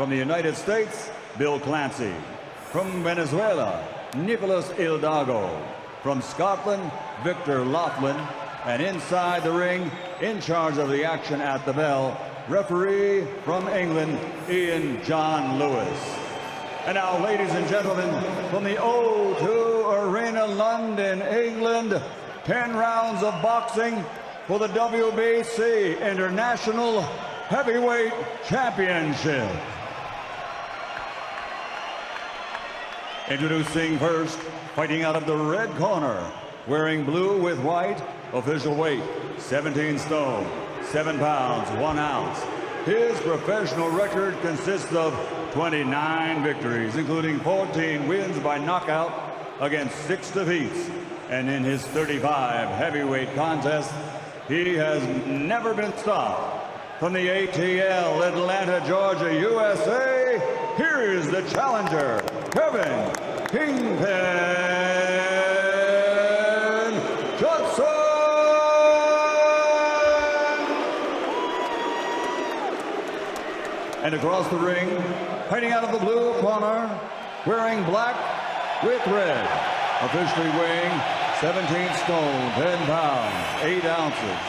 From the United States, Bill Clancy. From Venezuela, Nicolas Hidalgo. From Scotland, Victor Laughlin. And inside the ring, in charge of the action at the bell, referee from England, Ian John Lewis. And now, ladies and gentlemen, from the O2 Arena, London, England, 10 rounds of boxing for the WBC International Heavyweight Championship. Introducing first, fighting out of the red corner, wearing blue with white, official weight 17 stone, 7 pounds, 1 ounce. His professional record consists of 29 victories, including 14 wins by knockout against 6 defeats. And in his 35 heavyweight contests, he has never been stopped. From the ATL, Atlanta, Georgia, USA, here is the challenger, Kevin Kingpin Johnson! And across the ring, fighting out of the blue corner, wearing black with red, officially weighing 17 stone, 10 pounds, 8 ounces.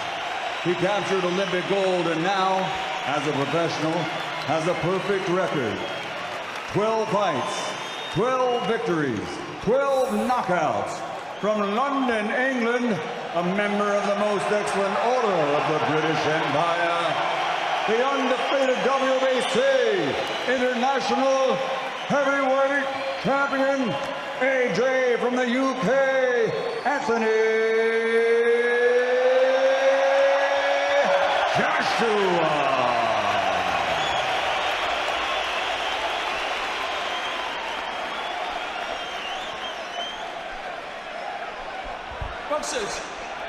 He captured Olympic gold and now, as a professional, has a perfect record. 12 fights, 12 victories, 12 knockouts. From London, England, a member of the most excellent order of the British Empire, the undefeated WBC International Heavyweight Champion, AJ from the UK, Anthony Joshua. Boxers,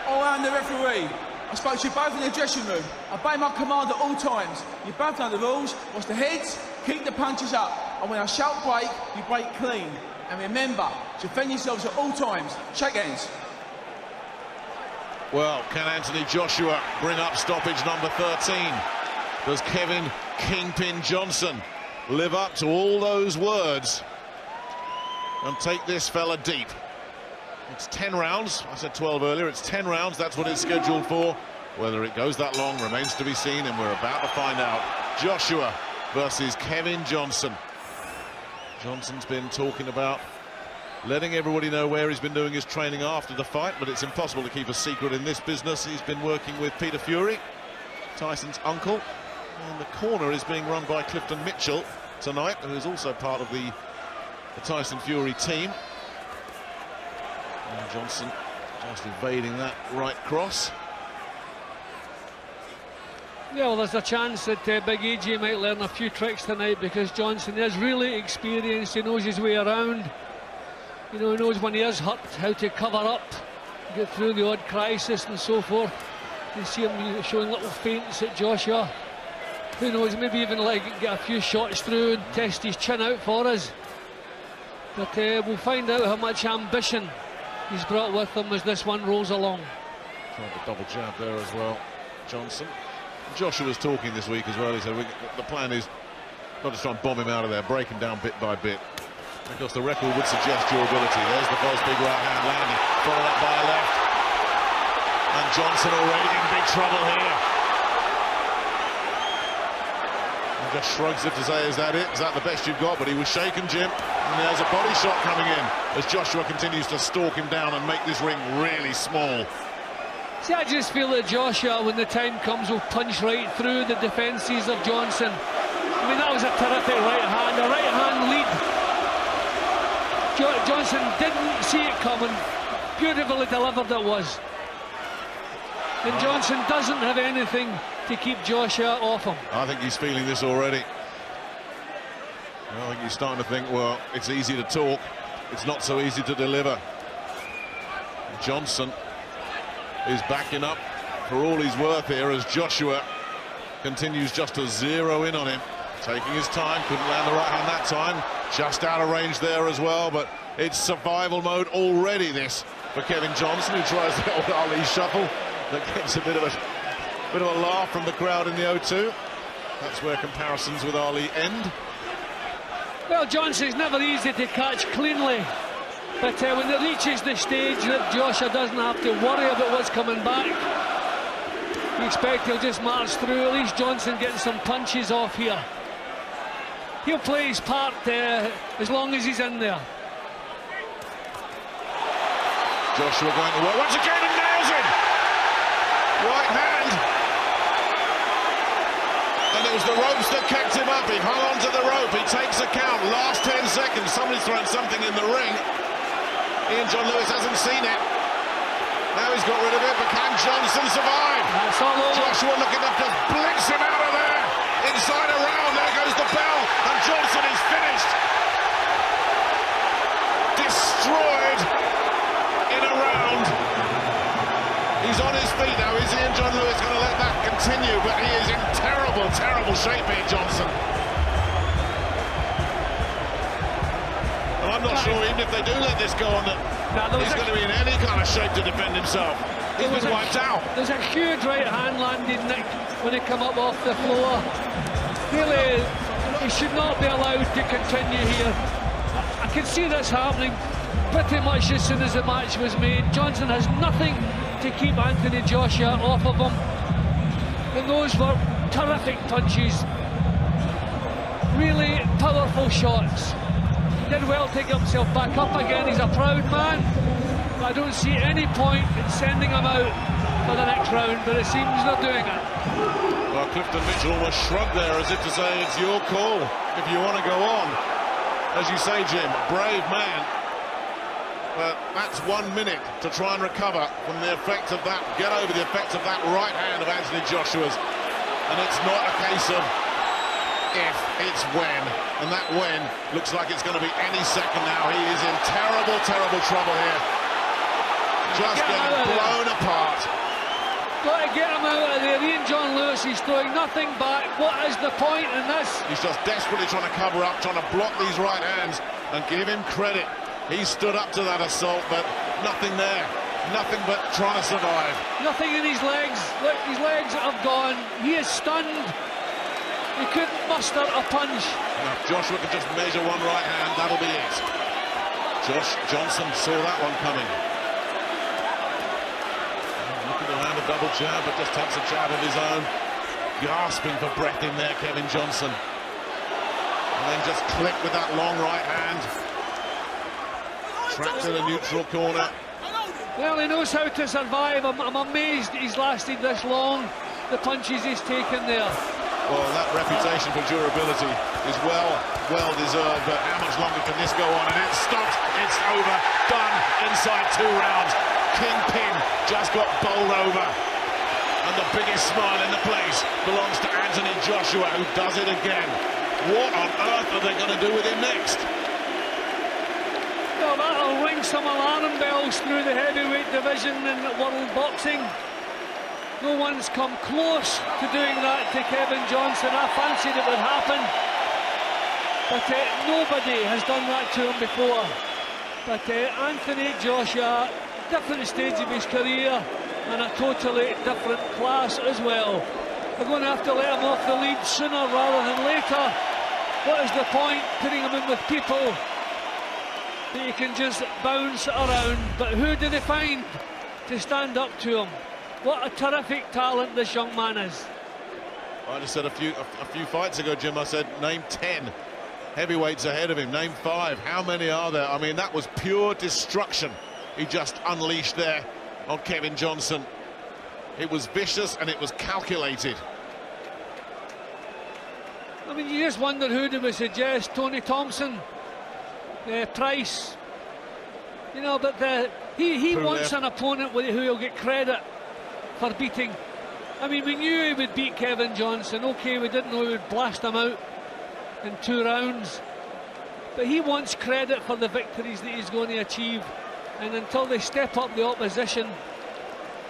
all around the referee. I spoke to you both in the dressing room. I obey my command at all times. You both know the rules. Watch the heads, keep the punches up. And when I shout break, you break clean. And remember, defend yourselves at all times. Shake hands. Well, can Anthony Joshua bring up stoppage number 13? Does Kevin Kingpin Johnson live up to all those words and take this fella deep? It's 10 rounds. I said 12 earlier. It's 10 rounds. That's what it's scheduled for. Whether it goes that long remains to be seen, and we're about to find out. Joshua versus Kevin Johnson. Johnson's been talking about letting everybody know where he's been doing his training after the fight, but it's impossible to keep a secret in this business. He's been working with Peter Fury, Tyson's uncle, and the corner is being run by Clifton Mitchell tonight, who is also part of the Tyson Fury team. And Johnson just evading that right cross. Yeah, well, there's a chance that Big AJ might learn a few tricks tonight, because Johnson is really experienced. He knows his way around. You know, he knows when he is hurt how to cover up, get through the odd crisis and so forth. You see him showing little feints at Joshua. Who knows, maybe even like get a few shots through and test his chin out for us. But we'll find out how much ambition he's brought with him as this one rolls along. Tried the double jab there as well, Johnson. Joshua was talking this week as well. He said the plan is not to try and bomb him out of there, break him down bit by bit, because the record would suggest durability. There's the false big right hand landing, followed up by a left. And Johnson already in big trouble here. He just shrugs it to say, is that it? Is that the best you've got? But he was shaken, Jim. And there's a body shot coming in as Joshua continues to stalk him down and make this ring really small. See, I just feel that Joshua, when the time comes, will punch right through the defences of Johnson. I mean, that was a terrific right hand, a right hand lead. Johnson didn't see it coming. Beautifully delivered it was. And Johnson doesn't have anything to keep Joshua off him. I think he's feeling this already. I think he's starting to think, well, it's easy to talk, it's not so easy to deliver. Johnson is backing up for all he's worth here as Joshua continues just to zero in on him. Taking his time, couldn't land the right hand that time. Just out of range there as well, but it's survival mode already, this, for Kevin Johnson, who tries the old Ali shuffle. That gets a bit of a laugh from the crowd in the O2. That's where comparisons with Ali end. Well, Johnson's never easy to catch cleanly, but when it reaches the stage that Joshua doesn't have to worry about what's coming back, you expect he'll just march through. At least Johnson getting some punches off here. He'll play his part as long as he's in there. Joshua going to work once again and nails him. Right hand. And it was the ropes that kept him up. He hung on to the rope. He takes a count. Last 10 seconds. Somebody's thrown something in the ring. Ian John Lewis hasn't seen it. Now he's got rid of it, but can Johnson survive? That's all over. Joshua looking to just blitz him out of there. Inside a round, there goes the bell, and Johnson is finished. Destroyed in a round. He's on his feet now. Is Ian John Lewis going to let that continue? But he is in terrible, terrible shape here, Johnson. And I'm not sure, even if they do let this go on, that he's going to be in any kind of shape to defend himself. He's been wiped out. There's a huge right hand landed, Nick, when he come up off the floor. Really, he should not be allowed to continue here. I can see this happening pretty much as soon as the match was made. Johnson has nothing to keep Anthony Joshua off of him. And those were terrific punches. Really powerful shots. Did well to get himself back up again. He's a proud man. I don't see any point in sending him out for the next round, but it seems they're doing it. Well, Clifton Mitchell almost shrugged there as if to say, it's your call if you want to go on. As you say, Jim, brave man. But that's 1 minute to try and recover from the effect of that, get over the effect of that right hand of Anthony Joshua's. And it's not a case of if, it's when. And that when looks like it's going to be any second now. He is in terrible, terrible trouble here. Just getting blown apart. Got to get him out of there. Ian John Lewis, he's throwing nothing back. What is the point in this? He's just desperately trying to cover up, trying to block these right hands, and give him credit. He stood up to that assault, but nothing there. Nothing but trying to survive. Nothing in his legs. Look, his legs have gone. He is stunned. He couldn't muster a punch. Now, Joshua can just measure one right hand, that'll be it. Josh Johnson saw that one coming. Looking around a double jab, but just takes a jab of his own. Gasping for breath in there, Kevin Johnson. And then just click with that long right hand. Trapped in a neutral corner. Well, he knows how to survive. I'm amazed he's lasted this long. The punches he's taken there. Well, that reputation for durability is well deserved, but how much longer can this go on? And it's stopped, it's over, done, inside 2 rounds. Kingpin just got bowled over. And the biggest smile in the place belongs to Anthony Joshua, who does it again. What on earth are they going to do with him next? Well, that'll ring some alarm bells through the heavyweight division in world boxing. No one's come close to doing that to Kevin Johnson. I fancied it would happen, but nobody has done that to him before. But Anthony Joshua, different stage of his career and a totally different class as well. They're going to have to let him off the lead sooner rather than later. What is the point putting him in with people that you can just bounce around? But who do they find to stand up to him? What a terrific talent this young man is. I just said a few fights ago, Jim, I said name 10 heavyweights ahead of him, name 5. How many are there? I mean, that was pure destruction he just unleashed there on Kevin Johnson. It was vicious and it was calculated. I mean, you just wonder who do we suggest. Tony Thompson, Price, you know, but he wants an opponent who will get credit for beating. I mean, we knew he would beat Kevin Johnson. Okay, we didn't know he would blast him out in 2 rounds, but he wants credit for the victories that he's going to achieve, and until they step up the opposition,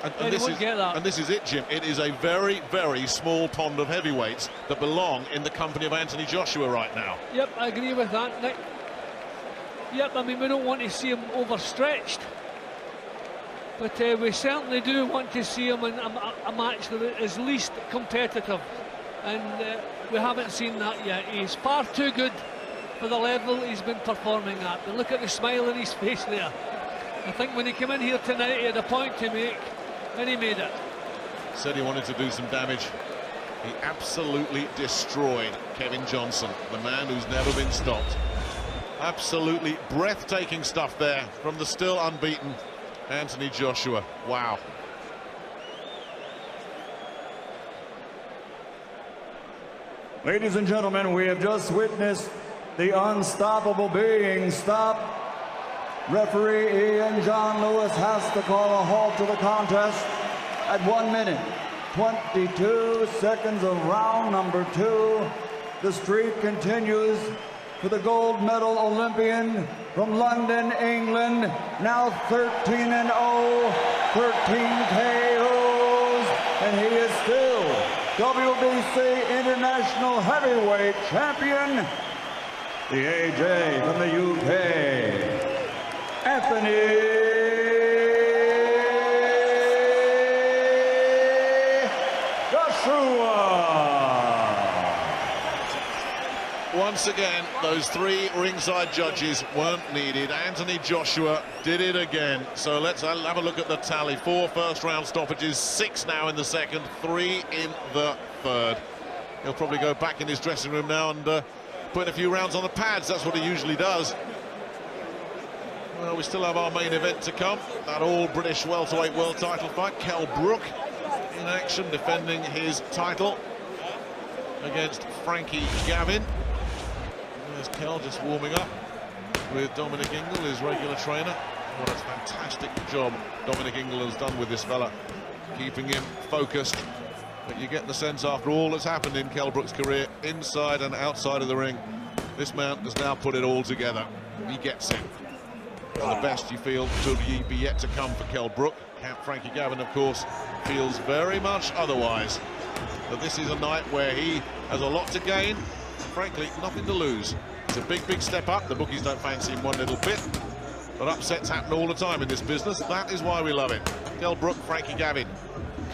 and he won't get that. And this is it, Jim. It is a very, very small pond of heavyweights that belong in the company of Anthony Joshua right now. Yep, I agree with that, Nick. Yep, I mean, we don't want to see him overstretched, but we certainly do want to see him in a match that is least competitive, and we haven't seen that yet. He's far too good for the level he's been performing at. And look at the smile in his face there. I think when he came in here tonight, he had a point to make, and he made it. Said he wanted to do some damage. He absolutely destroyed Kevin Johnson, the man who's never been stopped. Absolutely breathtaking stuff there from the still unbeaten Anthony Joshua. Wow. Ladies and gentlemen, we have just witnessed the unstoppable being stopped. Referee Ian John Lewis has to call a halt to the contest at 1 minute, 22 seconds of round number 2. The streak continues for the gold medal Olympian from London, England, now 13-0, 13 KOs, and he is still WBC International Heavyweight Champion, the AJ from the UK, Anthony Once again, those 3 ringside judges weren't needed. Anthony Joshua did it again. So let's have a look at the tally. 4 first-round stoppages, 6 now in the second, 3 in the third. He'll probably go back in his dressing room now and put a few rounds on the pads. That's what he usually does. Well, we still have our main event to come. That all-British welterweight world title fight. Kell Brook in action, defending his title against Frankie Gavin. There's Kell just warming up with Dominic Ingle, his regular trainer. What a fantastic job Dominic Ingle has done with this fella, keeping him focused. But you get the sense after all that's happened in Kell Brook's career, inside and outside of the ring, this man has now put it all together. He gets it. And the best you feel to be yet to come for Kell Brook. Frankie Gavin, of course, feels very much otherwise. But this is a night where he has a lot to gain, and frankly, nothing to lose. It's a big, big step up. The bookies don't fancy him one little bit, but upsets happen all the time in this business. That is why we love it. Kell Brook, Frankie Gavin,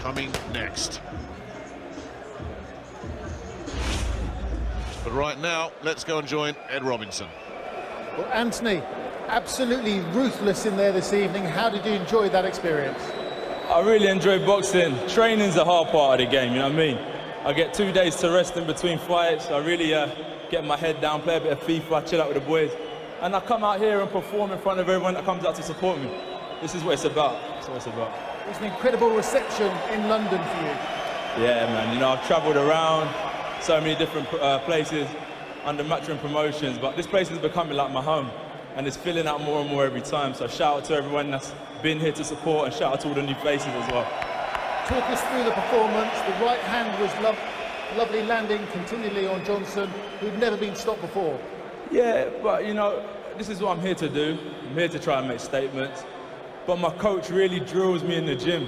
coming next. But right now, let's go and join Ed Robinson. Well, Anthony, absolutely ruthless in there this evening. How did you enjoy that experience? I really enjoy boxing. Training's the hard part of the game, you know what I mean? I get 2 days to rest in between fights. I really get my head down, play a bit of FIFA, chill out with the boys. And I come out here and perform in front of everyone that comes out to support me. This is what it's about. That's what it's about. It was an incredible reception in London for you. Yeah, man. You know, I've travelled around so many different places under Matchroom Promotions, but this place is becoming like my home. And it's filling out more and more every time. So shout out to everyone that's been here to support, and shout out to all the new faces as well. Talk us through the performance. The right hand was lovely, landing continually on Johnson, who'd never been stopped before. Yeah, but you know, this is what I'm here to do. I'm here to try and make statements. But my coach really drills me in the gym.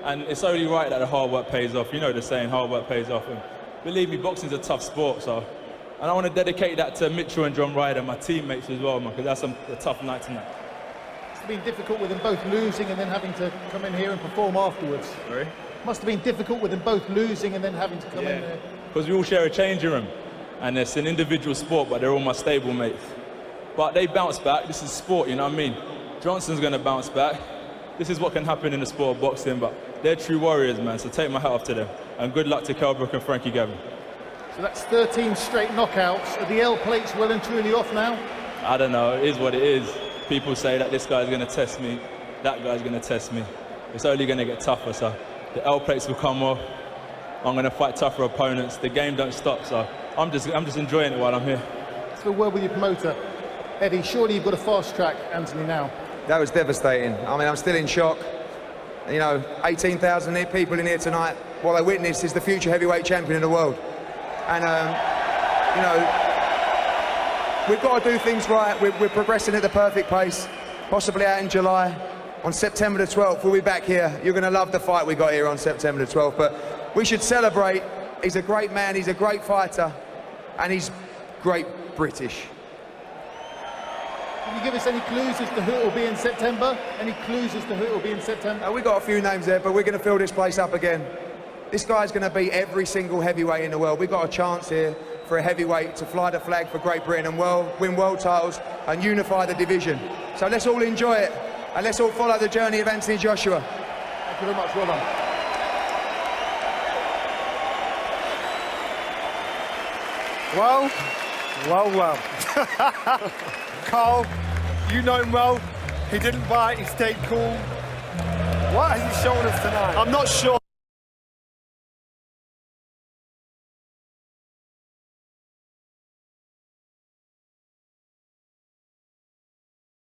And it's only right that the hard work pays off. You know the saying, hard work pays off. And believe me, boxing's a tough sport, so. And I want to dedicate that to Mitchell and John Ryder, my teammates as well, man, because that's a tough night tonight. It's been difficult with them both losing and then having to come in here and perform afterwards. Sorry? Must have been difficult with them both losing and then having to come in there. Because we all share a changing room, and it's an individual sport, but they're all my stable mates. But they bounce back. This is sport, you know what I mean? Johnson's going to bounce back. This is what can happen in the sport of boxing, but they're true warriors, man, so take my hat off to them. And good luck to Kell Brook and Frankie Gavin. So that's 13 straight knockouts. Are the L plates well and truly off now? I don't know, it is what it is. People say that this guy's going to test me, that guy's going to test me. It's only going to get tougher, so the L plates will come off. I'm going to fight tougher opponents. The game don't stop, so I'm just enjoying it while I'm here. So a word with your promoter. Eddie, surely you've got a fast track Anthony now. That was devastating. I mean, I'm still in shock. You know, 18,000 people in here tonight. What I witnessed is the future heavyweight champion of the world. And, you know, we've got to do things right. We're progressing at the perfect pace, possibly out in July. On September the 12th, we'll be back here. You're going to love the fight we got here on September the 12th. But we should celebrate. He's a great man, he's a great fighter, and he's great British. Can you give us any clues as to who it will be in September? Any clues as to who it will be in September? We've got a few names there, but we're going to fill this place up again. This guy's going to beat every single heavyweight in the world. We've got a chance here for a heavyweight to fly the flag for Great Britain and win world titles and unify the division. So let's all enjoy it and let's all follow the journey of Anthony Joshua. Thank you very much, well done. Well. Carl, you know him well. He didn't bite, he stayed cool. What has he shown us tonight? I'm not sure.